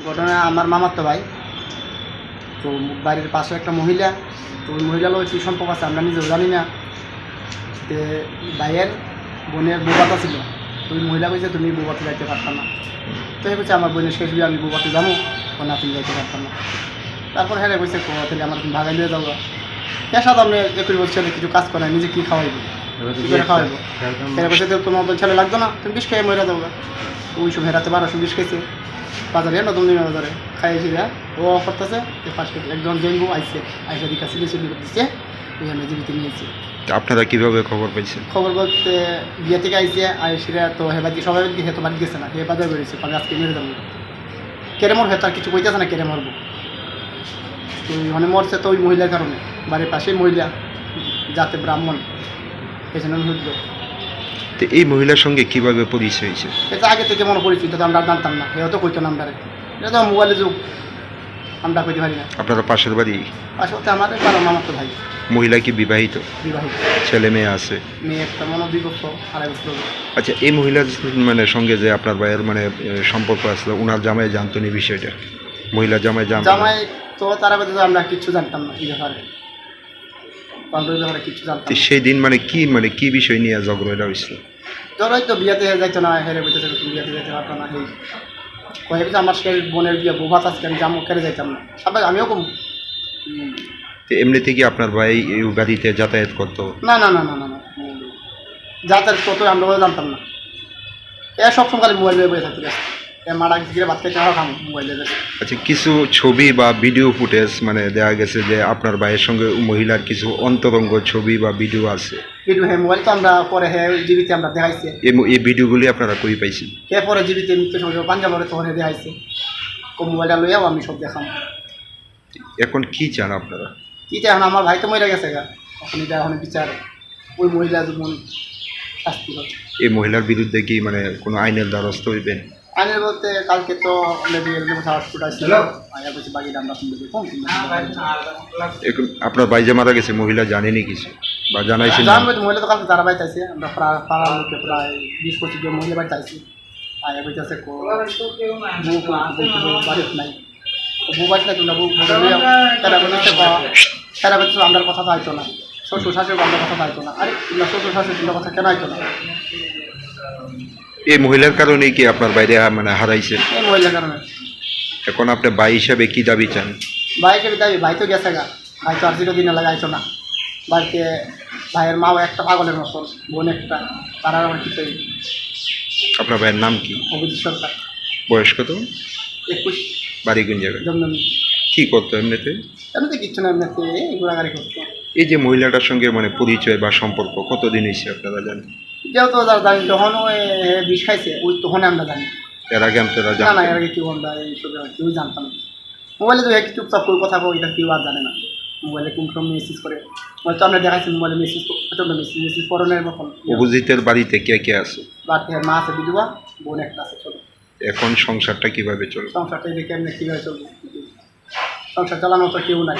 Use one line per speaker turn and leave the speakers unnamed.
ঘটনা আমার মামার তো ভাই, তো বাড়ির পাশে একটা মহিলা, তো ওই মহিলা লোক কী সম্পর্ক আছে আমরা নিজেও জানি না। তো ভাইয়ের বোনের বৌবাতা ছিল, তো ওই মহিলা কইছে তুমি বৌবাতে যাইতে পারতাম না। তো এ বলছে আমার বোনের শেষ বিয়ে আমি বৌবাতে যাবো, ও না তুমি যাইতে পারতাম না। তারপর হ্যাঁ কইছে তাহলে আমার তুমি ভাগাই নিয়ে যাবো। এর সাথে আপনি 21 বছর কিছু কাজ করে নিজে কী খাওয়াইবো, কী করে খাওয়াইবো? এরা বলছে তোমার তো ছেলে লাগতো না, তুমি বিষ খেয়ে মরে যাবো। ওই সব হেরাতে 1200 বিষ খেয়েছে বাজারে, নতুন দিনের বাজারে খাইয়েছি। ও করতেছে ফার্স্টে একজন জৈনবু আইসে আইসা দিকা সিলি দিচ্ছে, ওই আমি জীবিত নিয়েছি।
আপনারা কিভাবে খবর পেয়েছেন?
খবর বলতে বিয়ে থেকে আইসে আইসিরা তো হেবাদি সবাই গিয়ে তো বাড়ি গেছে না, হে বাজার বেরিয়েছে আমি আজকে মেরে যাবো। কেড়ে মরবে তার কিছু কইতেছে না, কেড়ে মরবো। তো মানে মরছে তো ওই মহিলার কারণে, বাড়ির পাশেই মহিলা যাতে ব্রাহ্মণ পেছনে হইল।
তো এই মহিলার সঙ্গে কিভাবে পরিচয় হয়েছে?
এটা আগে থেকে মনে পরিচিত, তো আমরা জানতাম না, এও তো কইতো না আমরা। এটা তো মোবাইলে যুগ, আমরা কইতে পারি না।
আপনারা পাশের বাড়ি?
আসলে আমাদের পাড়া মামার তো ভাই।
মহিলা কি বিবাহিত?
বিবাহিত।
ছেলে মেয়ে আছে?
মেয়ে একটা 2 বছর 2.5 বছর।
আচ্ছা, এই মহিলার মানে সঙ্গে যে আপনার ভাইয়ের মানে সম্পর্ক আসলো, ওনার জামাই জানতো নি বিষয়টা? মহিলা জামাই
জামাই তো তারা বলতে আমরা কিচ্ছু জানতাম না এই ব্যাপারে, পান্ডবের ব্যাপারে কিচ্ছু জানতাম না।
সেই দিন মানে কি বিষয় নিয়ে ঝগড়া হয়েছিল?
ধরো তো বিয়েতে যাইতো না, হেরে বলতেছে তুমি বিয়েতে যেতে পারতো না। এই কয়ে বলছে আমার সে বোনের বিয়ে বৌভাত আজকে আমি জামো কেড়ে যাইতাম না, সবাই আমিও কম।
তো এমনি থেকে আপনার ভাই এই গাড়িতে যাতায়াত করতো?
না না না না না না, যাতায়াত কত আমরাও জানতাম না। এ সবসময় খালি মোবাইল বয়ে থাকতে গেছে, মারা গিয়ে ভাত খেতে খাম মোবাইলে গেছে।
আচ্ছা, কিছু ছবি বা ভিডিও ফুটেজ মানে দেখা গেছে যে আপনার ভাইয়ের সঙ্গে মহিলার কিছু অন্তরঙ্গ ছবি বা ভিডিও আছে?
ভিডিও হ্যাঁ, মোবাইল তো আমরা পরে হ্যাঁ জীবিতে আমরা দেখাইছি।
এই ভিডিওগুলি আপনারা কই পাইছেন?
হ্যাঁ পরে জীবিতে মৃত্যু সংযোগ পাঞ্জাবরে তখন দেখাইছে, মোবাইলটা লইয়াও আমি সব দেখাম।
এখন কি চান আপনারা?
কি এখন আমার ভাই তো মরে গেছে গা, এখন এটা এখন বিচার ওই মহিলা যেমন শাস্তি হয়।
এই মহিলার বিরুদ্ধে কি মানে কোনো আইনের দ্বারস্থ হইবেন?
আইনের বলতে কালকে তো হসপিটাল ছিল, আয়া বলছে বাকি আমরা শুনতে দেখুন।
এখন আপনার ভাই যে মারা গেছে মহিলা জানেনি কিছু বা জানাইছেন?
মহিলা তো কালকে তারা বাড়িতে আছে, আমরা পাড়ার লোকে প্রায় 20-25 জন মহিলা বাড়িতে আছি। আয়া বলতেছে বাড়িতে নাই, বউ বাড়ি নাই, তোমরা বউ তারা বলছে আমরা কথা তো আইতো না, শ্বশুর শাশুড়ি আমরা কথা তো আইতো না। আরে তোমরা শ্বশুর শাশুড়ি তোমরা কথা কেন আইতো না?
এই মহিলার কারণে কি আপনার বাইরে মানে হারাইছেন?
এই মহিলার কারণে।
এখন আপনি ভাই হিসাবে কি দাবি চান?
ভাই হিসেবে দাবি, ভাই তো গেছে গা, ভাই তো আর 0 দিনে লাগাইতো না বাড়িতে। ভাইয়ের মাও একটা পাগলের মতন, বোন একটা, তারা আমার কিছু।
আপনার ভাইয়ের নাম কি?
অভিজিৎ সরকার।
বয়স কত?
21।
বাড়ি কোন জায়গায়?
জমজমি।
কি করতো এমনিতে?
এমনিতে কিচ্ছু না, এমনিতে ঘোরাঘুরি করতো।
এই যে মহিলাটার সঙ্গে মানে পরিচয় বা সম্পর্ক কতদিন হয়েছে আপনারা জানেন?
যেহেতু যারা জানি, যখন ওই বিষ খাইছে ওই তখন আমরা জানি।
এর আগে আপনারা
না না,
জানেন?
এর আগে কেউ আমরা এইসব কেউ জানতাম না। মোবাইলে তো একটু চুপচাপ করে কথা বল, এটা কেউ আর জানে না। মোবাইলে কোন সময় মেসেজ করে, হয়তো আমরা দেখাইছি মোবাইলে মেসেজ, প্রচণ্ড মেসেজ পড়নের মতন।
অভিজিতের বাড়িতে কে কে আছে?
বাড়িতে মা আছে বিধবা, বোন একটা আছে ছোটো।
এখন সংসারটা কিভাবে চলবে?
সংসারটা দেখে এমনি কীভাবে চলবে, সংসার চালানো তো কেউ নাই।